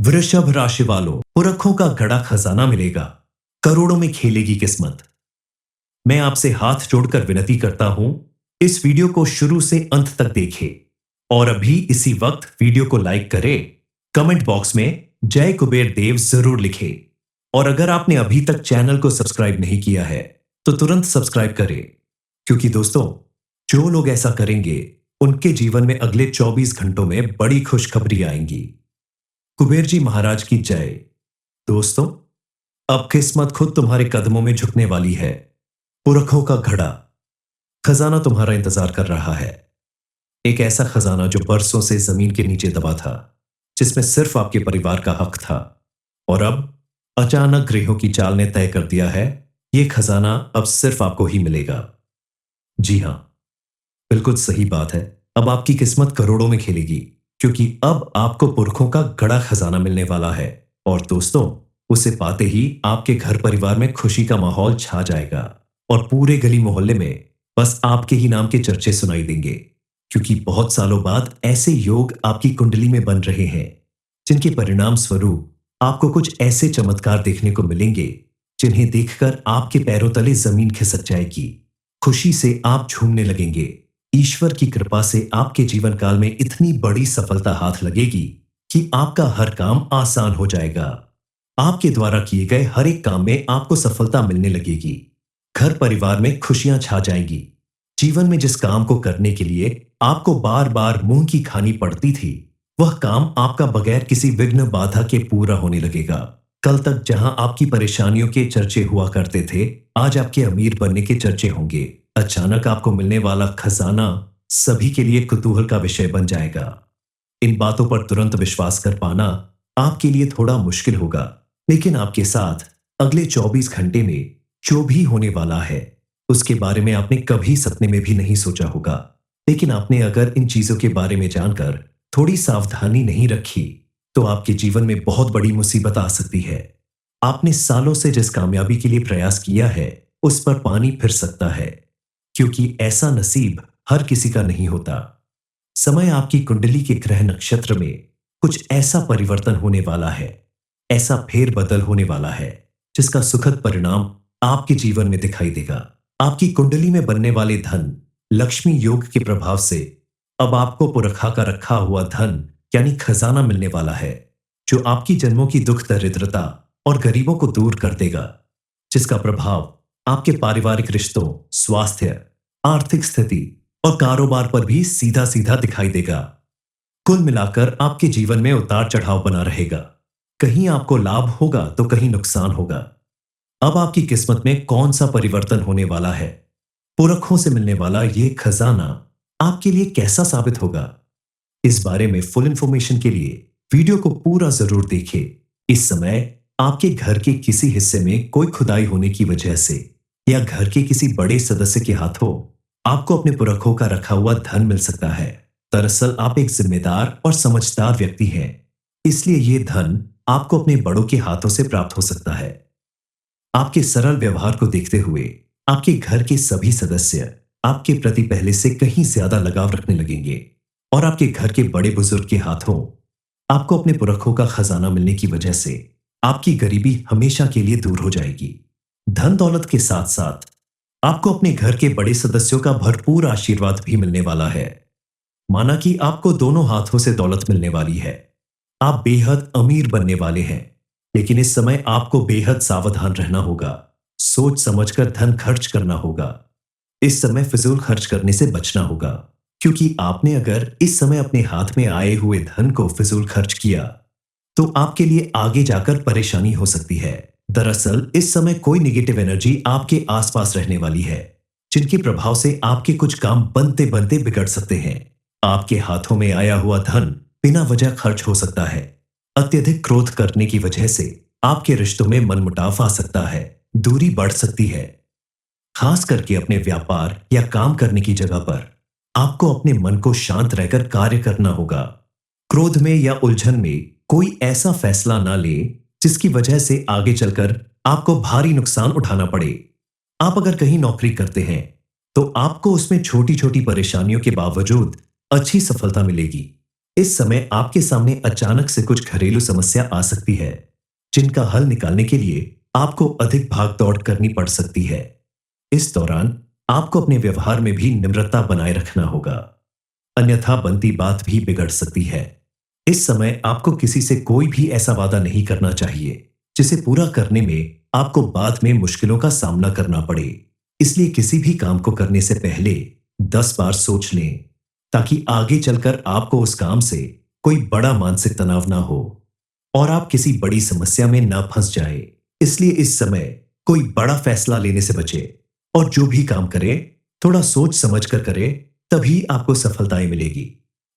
वृषभ राशि वालों, पुरखों का गड़ा खजाना मिलेगा, करोड़ों में खेलेगी किस्मत। मैं आपसे हाथ जोड़कर विनती करता हूं, इस वीडियो को शुरू से अंत तक देखें और अभी इसी वक्त वीडियो को लाइक करें। कमेंट बॉक्स में जय कुबेर देव जरूर लिखें और अगर आपने अभी तक चैनल को सब्सक्राइब नहीं किया है तो तुरंत सब्सक्राइब करें, क्योंकि दोस्तों, जो लोग ऐसा करेंगे उनके जीवन में अगले 24 घंटों में बड़ी खुशखबरी आएंगी। कुबेर जी महाराज की जय। दोस्तों, अब किस्मत खुद तुम्हारे कदमों में झुकने वाली है। पुरखों का घड़ा खजाना तुम्हारा इंतजार कर रहा है। एक ऐसा खजाना जो बरसों से जमीन के नीचे दबा था, जिसमें सिर्फ आपके परिवार का हक था, और अब अचानक ग्रहों की चाल ने तय कर दिया है, यह खजाना अब सिर्फ आपको ही मिलेगा। जी हां, बिल्कुल सही बात है। अब आपकी किस्मत करोड़ों में खेलेगी, क्योंकि अब आपको पुरखों का गड़ा खजाना मिलने वाला है। और दोस्तों, उसे पाते ही आपके घर परिवार में खुशी का माहौल छा जाएगा और पूरे गली मोहल्ले में बस आपके ही नाम के चर्चे सुनाई देंगे, क्योंकि बहुत सालों बाद ऐसे योग आपकी कुंडली में बन रहे हैं, जिनके परिणाम स्वरूप आपको कुछ ऐसे चमत्कार देखने को मिलेंगे जिन्हें देखकर आपके पैरों तले जमीन खिसक जाएगी। खुशी से आप झूमने लगेंगे। ईश्वर की कृपा से आपके जीवन काल में इतनी बड़ी सफलता हाथ लगेगी कि आपका हर काम आसान हो जाएगा। आपके द्वारा किए गए हर एक काम में आपको सफलता मिलने लगेगी। घर परिवार में खुशियां छा जाएंगी। जीवन में जिस काम को करने के लिए आपको बार बार मुंह की खानी पड़ती थी, वह काम आपका बगैर किसी विघ्न बाधा के पूरा होने लगेगा। कल तक जहां आपकी परेशानियों के चर्चे हुआ करते थे, आज आपके अमीर बनने के चर्चे होंगे। अचानक आपको मिलने वाला खजाना सभी के लिए कुतूहल का विषय बन जाएगा। इन बातों पर तुरंत विश्वास कर पाना आपके लिए थोड़ा मुश्किल होगा, लेकिन आपके साथ अगले 24 घंटे में जो भी होने वाला है, उसके बारे में आपने कभी सपने में भी नहीं सोचा होगा। लेकिन आपने अगर इन चीजों के बारे में जानकर थोड़ी सावधानी नहीं रखी, तो आपके जीवन में बहुत बड़ी मुसीबत आ सकती है। आपने सालों से जिस कामयाबी के लिए प्रयास किया है, उस पर पानी फिर सकता है, क्योंकि ऐसा नसीब हर किसी का नहीं होता। समय आपकी कुंडली के ग्रह नक्षत्र में कुछ ऐसा परिवर्तन होने वाला है, ऐसा फेरबदल होने वाला है, जिसका सुखद परिणाम आपके जीवन में दिखाई देगा। आपकी कुंडली में बनने वाले धन लक्ष्मी योग के प्रभाव से अब आपको पुरखा का रखा हुआ धन यानी खजाना मिलने वाला है, जो आपकी जन्मों की दुख दरिद्रता और गरीबों को दूर कर देगा, जिसका प्रभाव आपके पारिवारिक रिश्तों, स्वास्थ्य, आर्थिक स्थिति और कारोबार पर भी सीधा सीधा दिखाई देगा। कुल मिलाकर आपके जीवन में उतार चढ़ाव बना रहेगा। कहीं आपको लाभ होगा तो कहीं नुकसान होगा। अब आपकी किस्मत में कौन सा परिवर्तन होने वाला है, पुरखों से मिलने वाला यह खजाना आपके लिए कैसा साबित होगा, इस बारे में फुल इंफॉर्मेशन के लिए वीडियो को पूरा जरूर देखें। इस समय आपके घर के किसी हिस्से में कोई खुदाई होने की वजह से या घर के किसी बड़े सदस्य के हाथों आपको अपने पुरखों का रखा हुआ धन मिल सकता है। दरअसल आप एक जिम्मेदार और समझदार व्यक्ति हैं, इसलिए यह धन आपको अपने बड़ों के हाथों से प्राप्त हो सकता है। आपके सरल व्यवहार को देखते हुए आपके घर के सभी सदस्य आपके प्रति पहले से कहीं ज्यादा लगाव रखने लगेंगे और आपके घर के बड़े बुजुर्ग के हाथों आपको अपने पुरखों का खजाना मिलने की वजह से आपकी गरीबी हमेशा के लिए दूर हो जाएगी। धन दौलत के साथ साथ आपको अपने घर के बड़े सदस्यों का भरपूर आशीर्वाद भी मिलने वाला है। माना कि आपको दोनों हाथों से दौलत मिलने वाली है। आप बेहद अमीर बनने वाले हैं, लेकिन इस समय आपको बेहद सावधान रहना होगा। सोच समझकर धन खर्च करना होगा। इस समय फिजूल खर्च करने से बचना होगा, क्योंकि आपने अगर इस समय अपने हाथ में आए हुए धन को फिजूल खर्च किया तो आपके लिए आगे जाकर परेशानी हो सकती है। दरअसल इस समय कोई नेगेटिव एनर्जी आपके आसपास रहने वाली है, जिनके प्रभाव से आपके कुछ काम बनते बनते बिगड़ सकते हैं। आपके हाथों में आया हुआ धन बिना वजह खर्च हो सकता है। अत्यधिक क्रोध करने की वजह से आपके रिश्तों में मनमुटाव आ सकता है, दूरी बढ़ सकती है। खास करके अपने व्यापार या काम करने की जगह पर आपको अपने मन को शांत रहकर कार्य करना होगा। क्रोध में या उलझन में कोई ऐसा फैसला ना ले जिसकी वजह से आगे चलकर आपको भारी नुकसान उठाना पड़े। आप अगर कहीं नौकरी करते हैं तो आपको उसमें छोटी छोटी परेशानियों के बावजूद अच्छी सफलता मिलेगी। इस समय आपके सामने अचानक से कुछ घरेलू समस्या आ सकती है, जिनका हल निकालने के लिए आपको अधिक भाग दौड़ करनी पड़ सकती है। इस दौरान आपको अपने व्यवहार में भी निम्रता बनाए रखना होगा, अन्यथा बनती बात भी बिगड़ सकती है। इस समय आपको किसी से कोई भी ऐसा वादा नहीं करना चाहिए जिसे पूरा करने में आपको बाद में मुश्किलों का सामना करना पड़े। इसलिए किसी भी काम को करने से पहले 10 बार सोच लें, ताकि आगे चलकर आपको उस काम से कोई बड़ा मानसिक तनाव ना हो और आप किसी बड़ी समस्या में ना फंस जाए। इसलिए इस समय कोई बड़ा फैसला लेने से बचे और जो भी काम करें थोड़ा सोच समझ कर करें, तभी आपको सफलताएं मिलेगी।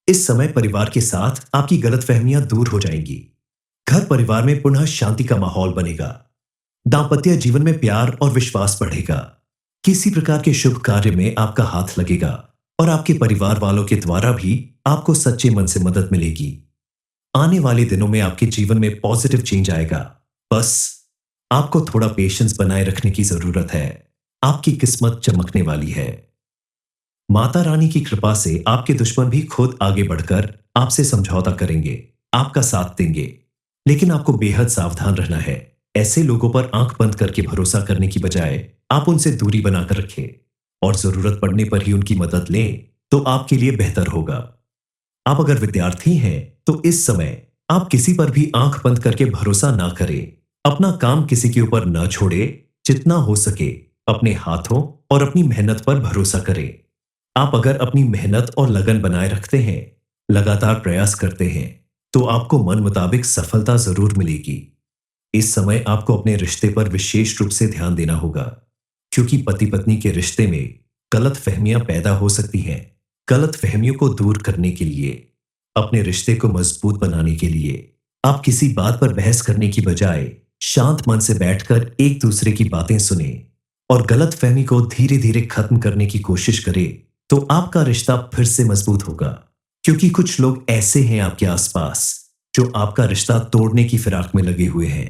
इस समय परिवार के साथ आपकी गलतफहमियां दूर हो जाएंगी। घर परिवार में पुनः शांति का माहौल बनेगा। दांपत्य जीवन में प्यार और विश्वास बढ़ेगा। किसी प्रकार के शुभ कार्य में आपका हाथ लगेगा और आपके परिवार वालों के द्वारा भी आपको सच्चे मन से मदद मिलेगी। आने वाले दिनों में आपके जीवन में पॉजिटिव चेंज आएगा। बस आपको थोड़ा पेशेंस बनाए रखने की जरूरत है। आपकी किस्मत चमकने वाली है। माता रानी की कृपा से आपके दुश्मन भी खुद आगे बढ़कर आपसे समझौता करेंगे, आपका साथ देंगे। लेकिन आपको बेहद सावधान रहना है। ऐसे लोगों पर आंख बंद करके भरोसा करने की बजाय आप उनसे दूरी बनाकर रखें और जरूरत पड़ने पर ही उनकी मदद लें, तो आपके लिए बेहतर होगा। आप अगर विद्यार्थी हैं तो इस समय आप किसी पर भी आंख बंद करके भरोसा ना करें। अपना काम किसी के ऊपर ना छोड़े। जितना हो सके अपने हाथों और अपनी मेहनत पर भरोसा करें। आप अगर अपनी मेहनत और लगन बनाए रखते हैं, लगातार प्रयास करते हैं, तो आपको मन मुताबिक सफलता जरूर मिलेगी। इस समय आपको अपने रिश्ते पर विशेष रूप से ध्यान देना होगा, क्योंकि पति पत्नी के रिश्ते में गलत फहमियां पैदा हो सकती हैं। गलत फहमियों को दूर करने के लिए, अपने रिश्ते को मजबूत बनाने के लिए आप किसी बात पर बहस करने की बजाय शांत मन से बैठकर एक दूसरे की बातें सुने और गलत फहमी को धीरे धीरे खत्म करने की कोशिश करें, तो आपका रिश्ता फिर से मजबूत होगा। क्योंकि कुछ लोग ऐसे हैं आपके आसपास जो आपका रिश्ता तोड़ने की फिराक में लगे हुए हैं।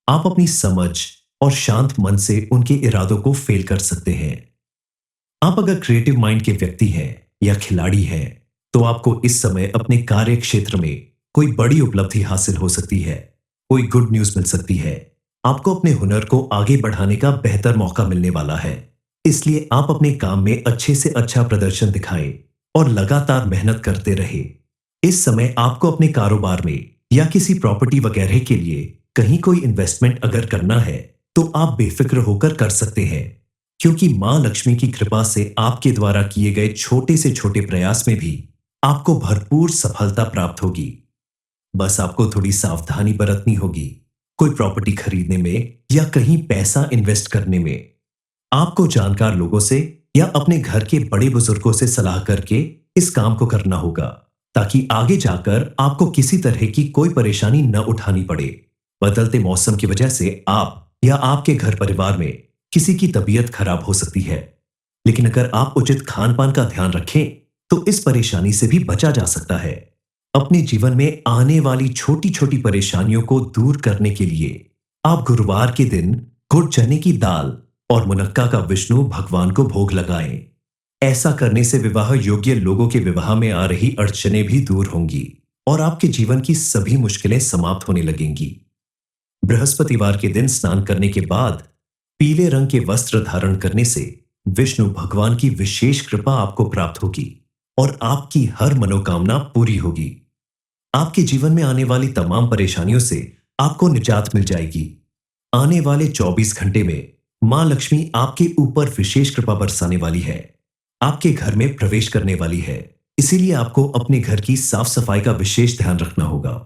आप अपनी समझ और शांत मन से उनके इरादों को फेल कर सकते हैं। आप अगर क्रिएटिव माइंड के व्यक्ति हैं या खिलाड़ी हैं, तो आपको इस समय अपने कार्य क्षेत्र में कोई बड़ी उपलब्धि हासिल हो सकती है। कोई गुड न्यूज मिल सकती है। आपको अपने हुनर को आगे बढ़ाने का बेहतर मौका मिलने वाला है। इसलिए आप अपने काम में अच्छे से अच्छा प्रदर्शन दिखाएं और लगातार मेहनत करते रहे। इस समय आपको अपने कारोबार में या किसी प्रॉपर्टी वगैरह के लिए कहीं कोई इन्वेस्टमेंट अगर करना है, तो आप बेफिक्र होकर कर सकते हैं, क्योंकि मां लक्ष्मी की कृपा से आपके द्वारा किए गए छोटे से छोटे प्रयास में भी आपको भरपूर सफलता प्राप्त होगी। बस आपको थोड़ी सावधानी बरतनी होगी। कोई प्रॉपर्टी खरीदने में या कहीं पैसा इन्वेस्ट करने में आपको जानकार लोगों से या अपने घर के बड़े बुजुर्गों से सलाह करके इस काम को करना होगा, ताकि आगे जाकर आपको किसी तरह की कोई परेशानी न उठानी पड़े। बदलते मौसम की वजह से आप या आपके घर परिवार में किसी की तबीयत खराब हो सकती है, लेकिन अगर आप उचित खान पान का ध्यान रखें तो इस परेशानी से भी बचा जा सकता है। अपने जीवन में आने वाली छोटी छोटी परेशानियों को दूर करने के लिए आप गुरुवार के दिन गुड़ चने की दाल और मुनक्का का विष्णु भगवान को भोग लगाएं। ऐसा करने से विवाह योग्य लोगों के विवाह में आ रही अड़चनें भी दूर होंगी और आपके जीवन की सभी मुश्किलें समाप्त होने लगेंगी। बृहस्पतिवार के दिन स्नान करने के बाद पीले रंग के वस्त्र धारण करने से विष्णु भगवान की विशेष कृपा आपको प्राप्त होगी और आपकी हर मनोकामना पूरी होगी। आपके जीवन में आने वाली तमाम परेशानियों से आपको निजात मिल जाएगी। आने वाले 24 घंटे में मां लक्ष्मी आपके ऊपर विशेष कृपा बरसाने वाली है, आपके घर में प्रवेश करने वाली है। इसीलिए आपको अपने घर की साफ सफाई का विशेष ध्यान रखना होगा।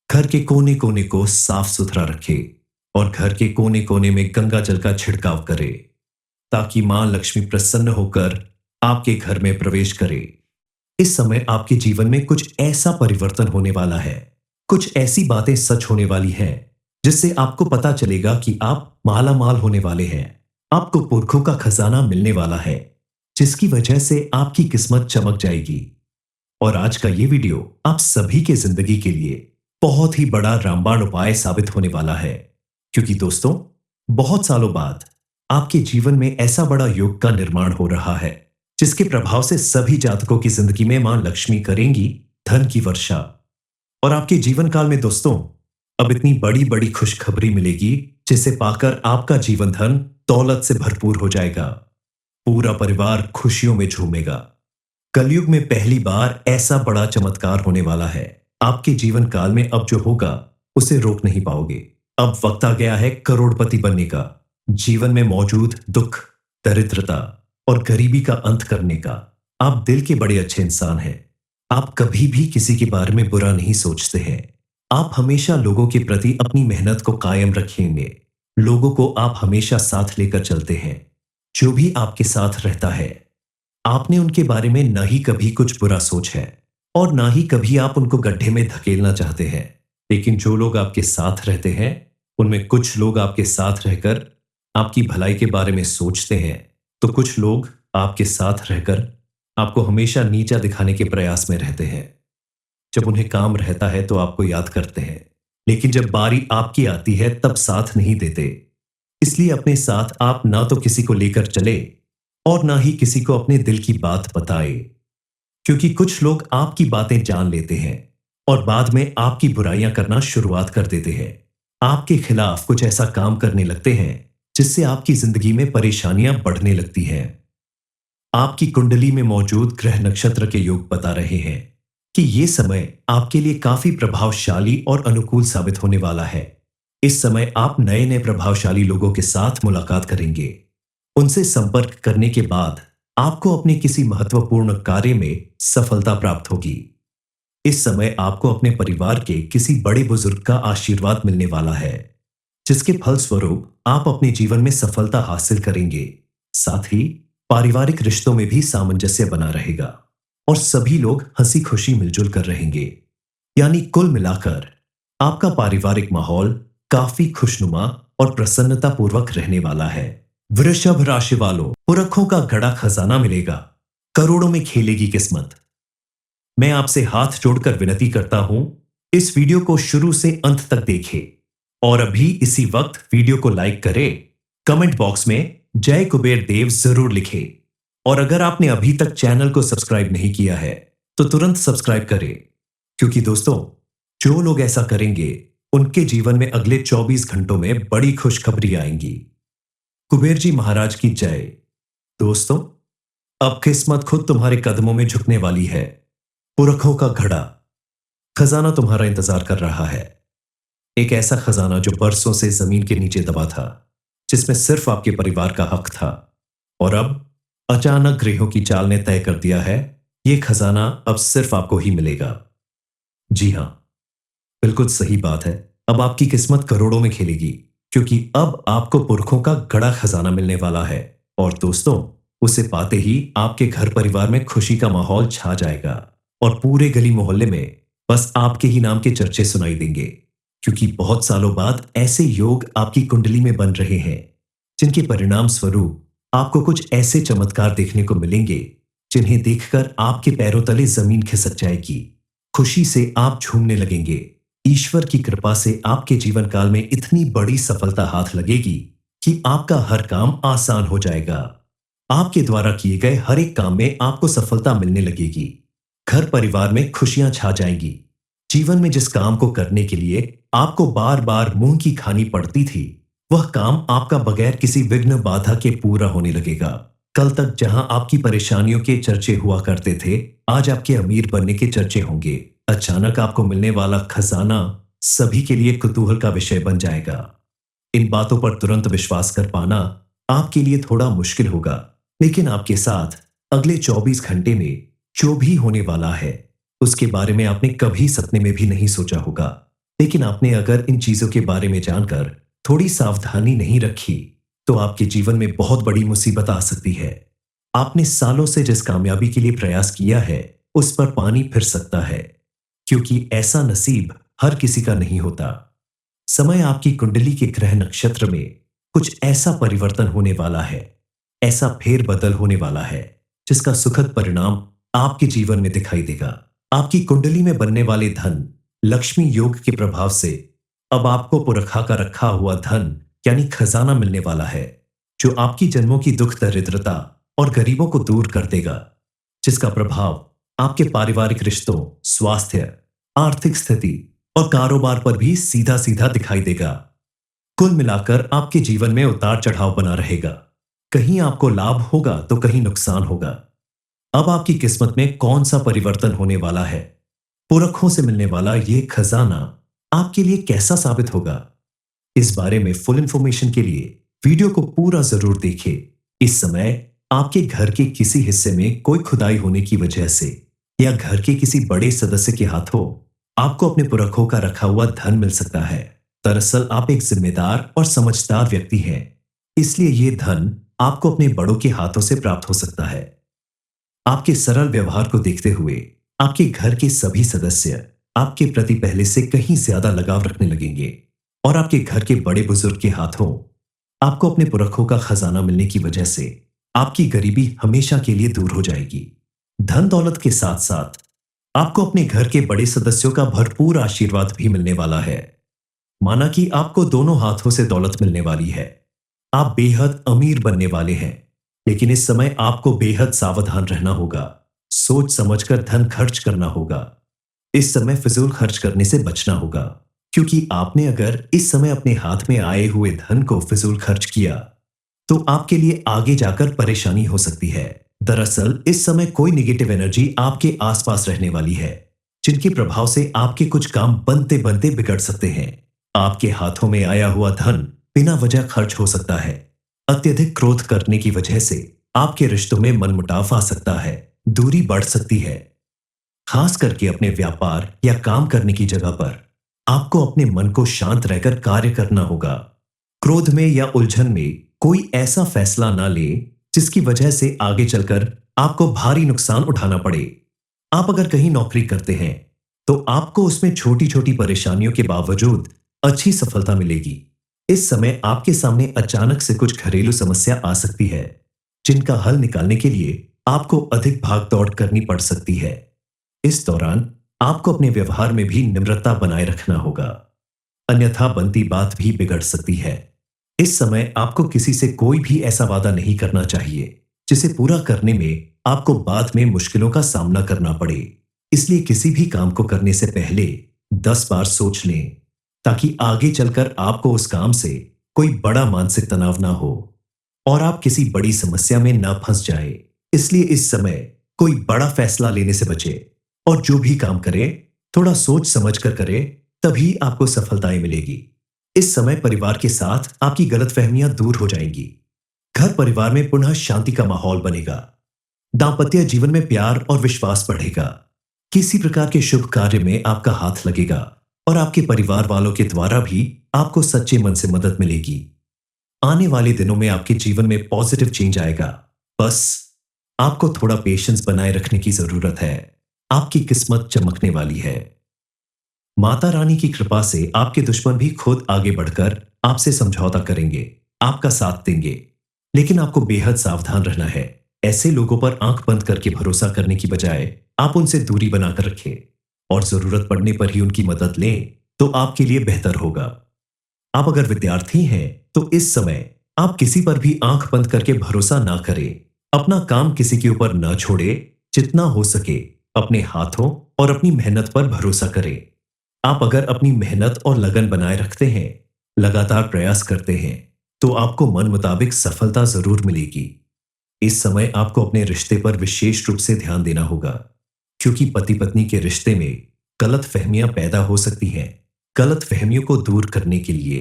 घर के कोने कोने को साफ सुथरा रखें और घर के कोने कोने में गंगा जल का छिड़काव करें, ताकि मां लक्ष्मी प्रसन्न होकर आपके घर में प्रवेश करे। इस समय आपके जीवन में कुछ ऐसा परिवर्तन होने वाला है, कुछ ऐसी बातें सच होने वाली हैं, जिससे आपको पता चलेगा कि आप माला माल होने वाले हैं। आपको पुरखों का खजाना मिलने वाला है, जिसकी वजह से आपकी किस्मत चमक जाएगी। और आज का ये वीडियो आप सभी के जिंदगी के लिए बहुत ही बड़ा रामबाण उपाय साबित होने वाला है, क्योंकि दोस्तों, बहुत सालों बाद आपके जीवन में ऐसा बड़ा योग का निर्माण हो रहा है, जिसके प्रभाव से सभी जातकों की जिंदगी में मां लक्ष्मी करेंगी धन की वर्षा। और आपके जीवन काल में दोस्तों, अब इतनी बड़ी बड़ी खुशखबरी मिलेगी जिसे पाकर आपका जीवन धन दौलत से भरपूर हो जाएगा। पूरा परिवार खुशियों में झूमेगा। कलयुग में पहली बार ऐसा बड़ा चमत्कार होने वाला है। आपके जीवन काल में अब जो होगा उसे रोक नहीं पाओगे। अब वक्त आ गया है करोड़पति बनने का। जीवन में मौजूद दुख, दरिद्रता और गरीबी का अंत करने का। आप दिल के बड़े अच्छे इंसान हैं। आप कभी भी किसी के बारे में बुरा नहीं सोचते हैं। आप हमेशा लोगों के प्रति अपनी मेहनत को कायम रखेंगे। लोगों को आप हमेशा साथ लेकर चलते हैं। जो भी आपके साथ रहता है, आपने उनके बारे में ना ही कभी कुछ बुरा सोच है और ना ही कभी आप उनको गड्ढे में धकेलना चाहते हैं। लेकिन जो लोग आपके साथ रहते हैं, उनमें कुछ लोग आपके साथ रहकर आपकी भलाई के बारे में सोचते हैं, तो कुछ लोग आपके साथ रहकर आपको हमेशा नीचा दिखाने के प्रयास में रहते हैं। जब उन्हें काम रहता है तो आपको याद करते हैं, लेकिन जब बारी आपकी आती है तब साथ नहीं देते। इसलिए अपने साथ आप ना तो किसी को लेकर चले और ना ही किसी को अपने दिल की बात बताए, क्योंकि कुछ लोग आपकी बातें जान लेते हैं और बाद में आपकी बुराइयां करना शुरुआत कर देते हैं। आपके खिलाफ कुछ ऐसा काम करने लगते हैं जिससे आपकी जिंदगी में परेशानियां बढ़ने लगती हैं। आपकी कुंडली में मौजूद ग्रह नक्षत्र के योग बता रहे हैं कि यह समय आपके लिए काफी प्रभावशाली और अनुकूल साबित होने वाला है। इस समय आप नए नए प्रभावशाली लोगों के साथ मुलाकात करेंगे। उनसे संपर्क करने के बाद आपको अपने किसी महत्वपूर्ण कार्य में सफलता प्राप्त होगी। इस समय आपको अपने परिवार के किसी बड़े बुजुर्ग का आशीर्वाद मिलने वाला है, जिसके फलस्वरूप आप अपने जीवन में सफलता हासिल करेंगे। साथ ही पारिवारिक रिश्तों में भी सामंजस्य बना रहेगा और सभी लोग हंसी खुशी मिलजुल कर रहेंगे। यानी कुल मिलाकर आपका पारिवारिक माहौल काफी खुशनुमा और प्रसन्नता पूर्वक रहने वाला है। वृषभ राशि वालों, पुरखों का गड़ा खजाना मिलेगा। करोड़ों में खेलेगी किस्मत। मैं आपसे हाथ जोड़कर विनती करता हूं, इस वीडियो को शुरू से अंत तक देखें और अभी इसी वक्त वीडियो को लाइक करें। कमेंट बॉक्स में जय कुबेर देव जरूर लिखें और अगर आपने अभी तक चैनल को सब्सक्राइब नहीं किया है तो तुरंत सब्सक्राइब करें, क्योंकि दोस्तों, जो लोग ऐसा करेंगे उनके जीवन में अगले 24 घंटों में बड़ी खुशखबरी आएंगी। कुबेर जी महाराज की जय। दोस्तों, अब किस्मत खुद तुम्हारे कदमों में झुकने वाली है। पुरखों का घड़ा खजाना तुम्हारा इंतजार कर रहा है। एक ऐसा खजाना जो बरसों से जमीन के नीचे दबा था, जिसमें सिर्फ आपके परिवार का हक था, और अब अचानक ग्रहों की चाल ने तय कर दिया है, यह खजाना अब सिर्फ आपको ही मिलेगा। जी हां, बिल्कुल सही बात है। अब आपकी किस्मत करोड़ों में खेलेगी, क्योंकि अब आपको पुरखों का गड़ा खजाना मिलने वाला है। और दोस्तों, उसे पाते ही आपके घर परिवार में खुशी का माहौल छा जाएगा और पूरे गली मोहल्ले में बस आपके ही नाम के चर्चे सुनाई देंगे, क्योंकि बहुत सालों बाद ऐसे योग आपकी कुंडली में बन रहे हैं, जिनके परिणाम स्वरूप आपको कुछ ऐसे चमत्कार देखने को मिलेंगे जिन्हें देखकर आपके पैरों तले जमीन खिसक जाएगी। खुशी से आप झूमने लगेंगे। ईश्वर की कृपा से आपके जीवन काल में इतनी बड़ी सफलता हाथ लगेगी कि आपका हर काम आसान हो जाएगा। आपके द्वारा किए गए हर एक काम में आपको सफलता मिलने लगेगी। घर परिवार में खुशियां छा जाएंगी। जीवन में जिस काम को करने के लिए आपको बार बार मुंह की खानी पड़ती थी, वह काम आपका बगैर किसी विघ्न बाधा के पूरा होने लगेगा। कल तक जहां आपकी परेशानियों के चर्चे हुआ करते थे, आज आपके अमीर बनने के चर्चे होंगे। अचानक आपको मिलने वाला खजाना सभी के लिए कुतूहल का विषय बन जाएगा। इन बातों पर तुरंत विश्वास कर पाना आपके लिए थोड़ा मुश्किल होगा, लेकिन आपके साथ अगले 24 घंटे में जो भी होने वाला है, उसके बारे में आपने कभी सपने में भी नहीं सोचा होगा। लेकिन आपने अगर इन चीजों के बारे में जानकर थोड़ी सावधानी नहीं रखी, तो आपके जीवन में बहुत बड़ी मुसीबत आ सकती है। आपने सालों से जिस कामयाबी के लिए प्रयास किया है, उस पर पानी फिर सकता है, क्योंकि ऐसा नसीब हर किसी का नहीं होता। समय आपकी कुंडली के ग्रह नक्षत्र में कुछ ऐसा परिवर्तन होने वाला है, ऐसा फेरबदल होने वाला है, जिसका सुखद परिणाम आपके जीवन में दिखाई देगा। आपकी कुंडली में बनने वाले धन लक्ष्मी योग के प्रभाव से अब आपको पुरखा का रखा हुआ धन यानी खजाना मिलने वाला है, जो आपकी जन्मों की दुख दरिद्रता और गरीबों को दूर कर देगा, जिसका प्रभाव आपके पारिवारिक रिश्तों, स्वास्थ्य, आर्थिक स्थिति और कारोबार पर भी सीधा सीधा दिखाई देगा। कुल मिलाकर आपके जीवन में उतार चढ़ाव बना रहेगा। कहीं आपको लाभ होगा तो कहीं नुकसान होगा। अब आपकी किस्मत में कौन सा परिवर्तन होने वाला है? पुरखों से मिलने वाला ये खजाना आपके लिए कैसा साबित होगा? इस बारे में फुल इंफॉर्मेशन के लिए वीडियो को पूरा जरूर देखें। इस समय आपके घर के किसी हिस्से में कोई खुदाई होने की वजह से या घर के किसी बड़े सदस्य के हाथों आपको अपने पुरखों का रखा हुआ धन मिल सकता है। दरअसल आप एक जिम्मेदार और समझदार व्यक्ति हैं, इसलिए यह धन आपको अपने बड़ों के हाथों से प्राप्त हो सकता है। आपके सरल व्यवहार को देखते हुए आपके घर के सभी सदस्य आपके प्रति पहले से कहीं ज्यादा लगाव रखने लगेंगे और आपके घर के बड़े बुजुर्ग के हाथों आपको अपने पुरखों का खजाना मिलने की वजह से आपकी गरीबी हमेशा के लिए दूर हो जाएगी। धन दौलत के साथ साथ आपको अपने घर के बड़े सदस्यों का भरपूर आशीर्वाद भी मिलने वाला है। माना कि आपको दोनों हाथों से दौलत मिलने वाली है। आप बेहद अमीर बनने वाले हैं, लेकिन इस समय आपको बेहद सावधान रहना होगा। सोच समझकर धन खर्च करना होगा। इस समय फिजूल खर्च करने से बचना होगा, क्योंकि आपने अगर इस समय अपने हाथ में आए हुए धन को फिजूल खर्च किया तो आपके लिए आगे जाकर परेशानी हो सकती है। दरअसल इस समय कोई नेगेटिव एनर्जी आपके आसपास रहने वाली है, जिनके प्रभाव से आपके कुछ काम बनते बनते बिगड़ सकते हैं। आपके हाथों में आया हुआ धन बिना वजह खर्च हो सकता है। अत्यधिक क्रोध करने की वजह से आपके रिश्तों में मनमुटाव आ सकता है, दूरी बढ़ सकती है। खास करके अपने व्यापार या काम करने की जगह पर आपको अपने मन को शांत रहकर कार्य करना होगा। क्रोध में या उलझन में कोई ऐसा फैसला ना ले जिसकी वजह से आगे चलकर आपको भारी नुकसान उठाना पड़े। आप अगर कहीं नौकरी करते हैं तो आपको उसमें छोटी छोटी परेशानियों के बावजूद अच्छी सफलता मिलेगी। इस समय आपके सामने अचानक से कुछ घरेलू समस्या आ सकती है, जिनका हल निकालने के लिए आपको अधिक भाग दौड़ करनी पड़ सकती है। इस दौरान आपको अपने व्यवहार में भी निम्रता बनाए रखना होगा, अन्यथा बनती बात भी बिगड़ सकती है। इस समय आपको किसी से कोई भी ऐसा वादा नहीं करना चाहिए जिसे पूरा करने में आपको बाद में मुश्किलों का सामना करना पड़े। इसलिए किसी भी काम को करने से पहले 10 बार सोच लें, ताकि आगे चलकर आपको उस काम से कोई बड़ा मानसिक तनाव ना हो और आप किसी बड़ी समस्या में ना फंस जाए। इसलिए इस समय कोई बड़ा फैसला लेने से बचे और जो भी काम करें थोड़ा सोच समझ कर करें, तभी आपको सफलताएं मिलेगी। इस समय परिवार के साथ आपकी गलतफहमियां दूर हो जाएंगी। घर परिवार में पुनः शांति का माहौल बनेगा। दांपत्य जीवन में प्यार और विश्वास बढ़ेगा। किसी प्रकार के शुभ कार्य में आपका हाथ लगेगा और आपके परिवार वालों के द्वारा भी आपको सच्चे मन से मदद मिलेगी। आने वाले दिनों में आपके जीवन में पॉजिटिव चेंज आएगा। बस आपको थोड़ा पेशेंस बनाए रखने की जरूरत है। आपकी किस्मत चमकने वाली है। माता रानी की कृपा से आपके दुश्मन भी खुद आगे बढ़कर आपसे समझौता करेंगे, आपका साथ देंगे, लेकिन आपको बेहद सावधान रहना है। ऐसे लोगों पर आंख बंद करके भरोसा करने की बजाय आप उनसे दूरी बनाकर रखें और जरूरत पड़ने पर ही उनकी मदद लें, तो आपके लिए बेहतर होगा। आप अगर विद्यार्थी हैं तो इस समय आप किसी पर भी आंख बंद करके भरोसा ना करें। अपना काम किसी के ऊपर ना छोड़े। जितना हो सके अपने हाथों और अपनी मेहनत पर भरोसा करें। आप अगर अपनी मेहनत और लगन बनाए रखते हैं, लगातार प्रयास करते हैं, तो आपको मन मुताबिक सफलता जरूर मिलेगी। इस समय आपको अपने रिश्ते पर विशेष रूप से ध्यान देना होगा, क्योंकि पति पत्नी के रिश्ते में गलत फहमियां पैदा हो सकती हैं। गलत फहमियों को दूर करने के लिए,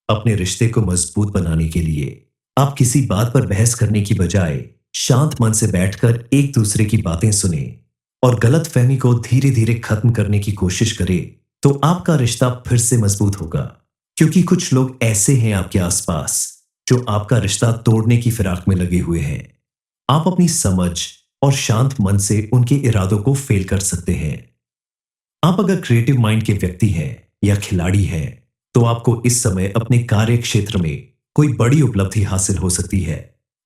अपने रिश्ते को मजबूत बनाने के लिए आप किसी बात पर बहस करने की बजाय शांत मन से बैठकर एक दूसरे की बातें सुने और गलत फहमी को धीरे धीरे खत्म करने की कोशिश करें, तो आपका रिश्ता फिर से मजबूत होगा। क्योंकि कुछ लोग ऐसे हैं आपके आसपास जो आपका रिश्ता तोड़ने की फिराक में लगे हुए हैं। आप अपनी समझ और शांत मन से उनके इरादों को फेल कर सकते हैं। आप अगर क्रिएटिव माइंड के व्यक्ति हैं या खिलाड़ी हैं, तो आपको इस समय अपने कार्य क्षेत्र में कोई बड़ी उपलब्धि हासिल हो सकती है।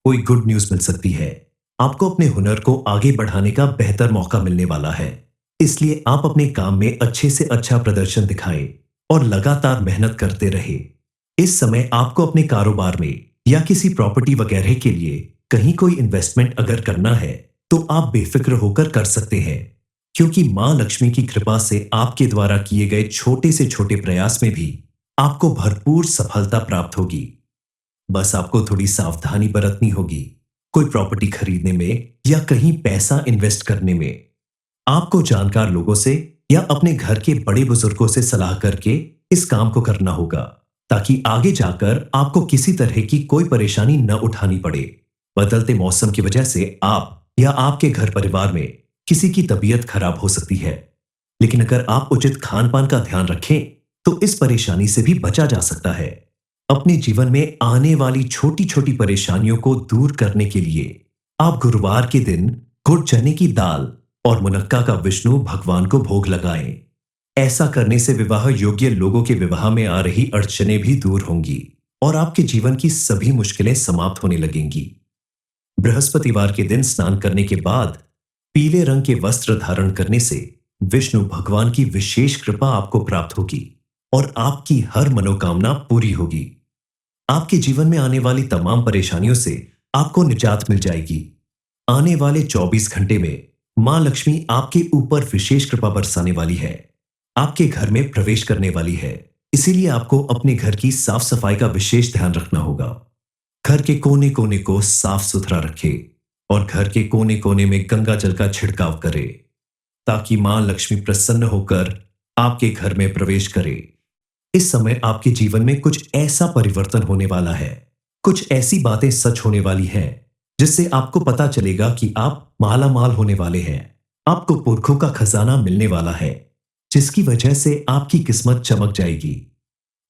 कोई गुड न्यूज मिल सकती है। आपको अपने हुनर को आगे बढ़ाने का बेहतर मौका मिलने वाला है। इसलिए आप अपने काम में अच्छे से अच्छा प्रदर्शन दिखाएं और लगातार मेहनत करते रहे। इस समय आपको अपने कारोबार में या किसी प्रॉपर्टी वगैरह के लिए कहीं कोई इन्वेस्टमेंट अगर करना है, तो आप बेफिक्र होकर कर सकते हैं, क्योंकि मां लक्ष्मी की कृपा से आपके द्वारा किए गए छोटे से छोटे प्रयास में भी आपको भरपूर सफलता प्राप्त होगी। बस आपको थोड़ी सावधानी बरतनी होगी, कोई प्रॉपर्टी खरीदने में या कहीं पैसा इन्वेस्ट करने में। आपको जानकार लोगों से या अपने घर के बड़े बुजुर्गों से सलाह करके इस काम को करना होगा, ताकि आगे जाकर आपको किसी तरह की कोई परेशानी न उठानी पड़े। बदलते मौसम की वजह से आप या आपके घर परिवार में किसी की तबीयत खराब हो सकती है, लेकिन अगर आप उचित खान पान का ध्यान रखें तो इस परेशानी से भी बचा जा सकता है। अपने जीवन में आने वाली छोटी छोटी परेशानियों को दूर करने के लिए आप गुरुवार के दिन गुड़ चने की दाल और मुनक्का का विष्णु भगवान को भोग लगाएं। ऐसा करने से विवाह योग्य लोगों के विवाह में आ रही अड़चनें भी दूर होंगी और आपके जीवन की सभी मुश्किलें समाप्त होने लगेंगी। बृहस्पतिवार के दिन स्नान करने के बाद पीले रंग के वस्त्र धारण करने से विष्णु भगवान की विशेष कृपा आपको प्राप्त होगी और आपकी हर मनोकामना पूरी होगी। आपके जीवन में आने वाली तमाम परेशानियों से आपको निजात मिल जाएगी। आने वाले 24 घंटे में मां लक्ष्मी आपके ऊपर विशेष कृपा बरसाने वाली है, आपके घर में प्रवेश करने वाली है। इसीलिए आपको अपने घर की साफ सफाई का विशेष ध्यान रखना होगा। घर के कोने कोने को साफ सुथरा रखे और घर के कोने कोने में गंगा जल का छिड़काव करे, ताकि मां लक्ष्मी प्रसन्न होकर आपके घर में प्रवेश करे। इस समय आपके जीवन में कुछ ऐसा परिवर्तन होने वाला है, कुछ ऐसी बातें सच होने वाली हैं, जिससे आपको पता चलेगा कि आप माला माल होने वाले हैं। आपको पुरखों का खजाना मिलने वाला है, जिसकी वजह से आपकी किस्मत चमक जाएगी।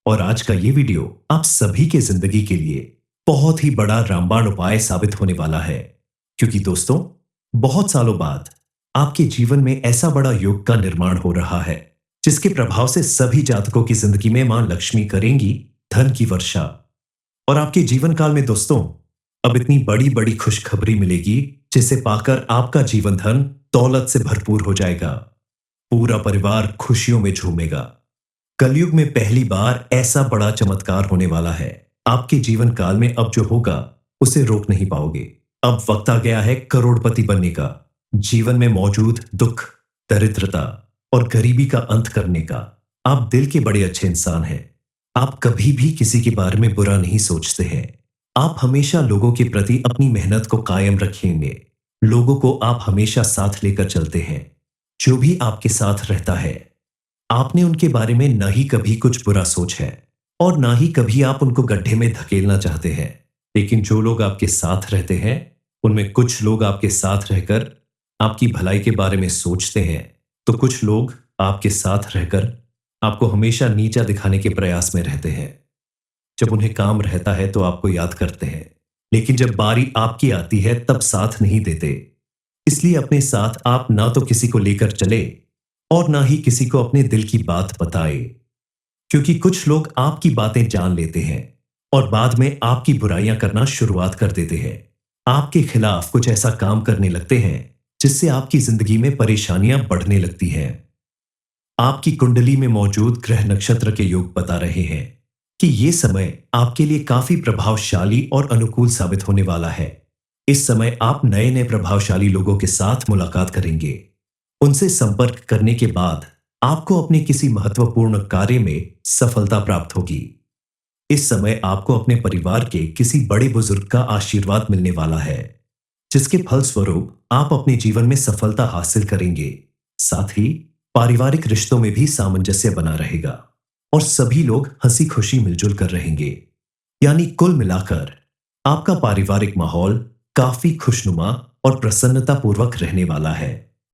और आज का ये वीडियो आप सभी के जिंदगी के लिए बहुत ही बड़ा रामबाण उपाय साबित होने वाला है, क्योंकि दोस्तों, बहुत सालों बाद आपके जीवन में ऐसा बड़ा योग का निर्माण हो रहा है, जिसके प्रभाव से सभी जातकों की जिंदगी में मां लक्ष्मी करेंगी धन की वर्षा। और आपके जीवन काल में दोस्तों, अब इतनी बड़ी बड़ी खुशखबरी मिलेगी, जिसे पाकर आपका जीवन धन दौलत से भरपूर हो जाएगा। पूरा परिवार खुशियों में झूमेगा। कलयुग में पहली बार ऐसा बड़ा चमत्कार होने वाला है। आपके जीवन काल में अब जो होगा उसे रोक नहीं पाओगे। अब वक्त आ गया है करोड़पति बनने का, जीवन में मौजूद दुख, दरिद्रता और गरीबी का अंत करने का। आप दिल के बड़े अच्छे इंसान हैं। आप कभी भी किसी के बारे में बुरा नहीं सोचते हैं। आप हमेशा लोगों के प्रति अपनी मेहनत को कायम रखेंगे। लोगों को आप हमेशा साथ लेकर चलते हैं। जो भी आपके साथ रहता है, आपने उनके बारे में न ही कभी कुछ बुरा सोच है और ना ही कभी आप उनको गड्ढे में धकेलना चाहते हैं। लेकिन जो लोग आपके साथ रहते हैं, उनमें कुछ लोग आपके साथ रहकर आपकी भलाई के बारे में सोचते हैं, तो कुछ लोग आपके साथ रहकर आपको हमेशा नीचा दिखाने के प्रयास में रहते हैं। जब उन्हें काम रहता है तो आपको याद करते हैं, लेकिन जब बारी आपकी आती है तब साथ नहीं देते। इसलिए अपने साथ आप ना तो किसी को लेकर चले और ना ही किसी को अपने दिल की बात बताए, क्योंकि कुछ लोग आपकी बातें जान लेते हैं और बाद में आपकी बुराइयां करना शुरुआत कर देते हैं। आपके खिलाफ कुछ ऐसा काम करने लगते हैं जिससे आपकी जिंदगी में परेशानियां बढ़ने लगती हैं। आपकी कुंडली में मौजूद ग्रह नक्षत्र के योग बता रहे हैं कि यह समय आपके लिए काफी प्रभावशाली और अनुकूल साबित होने वाला है। इस समय आप नए नए प्रभावशाली लोगों के साथ मुलाकात करेंगे। उनसे संपर्क करने के बाद आपको अपने किसी महत्वपूर्ण कार्य में सफलता प्राप्त होगी। इस समय आपको अपने परिवार के किसी बड़े बुजुर्ग का आशीर्वाद मिलने वाला है, जिसके फलस्वरूप आप अपने जीवन में सफलता हासिल करेंगे। साथ ही पारिवारिक रिश्तों में भी सामंजस्य बना रहेगा और सभी लोग हंसी खुशी मिलजुल कर रहेंगे। यानी कुल मिलाकर आपका पारिवारिक माहौल काफी खुशनुमा और प्रसन्नता पूर्वक रहने वाला है।